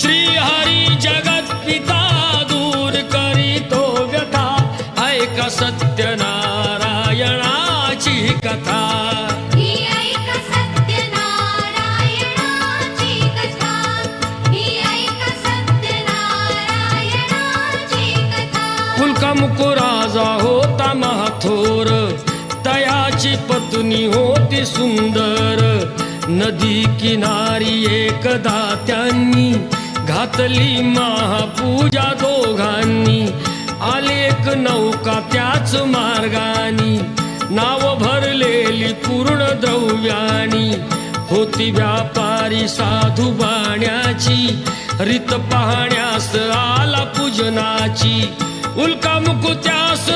श्रीहरी जगत पिता दूर करीतो व्यथा ऐका सत्यनारायणाची कथा मुकुराजा होता महाथोर तयाची पत्नी होती सुंदर नदी किनारी एकदा त्यांनी घातली महापूजा दोघांनी आले एक नौका त्याच मार्गानी नाव भरलेली पूर्ण द्रव्यानी होती व्यापारी साधू बाण्याची रीत पाहण्यास आला पूजनाची उल्का मुकुत्यास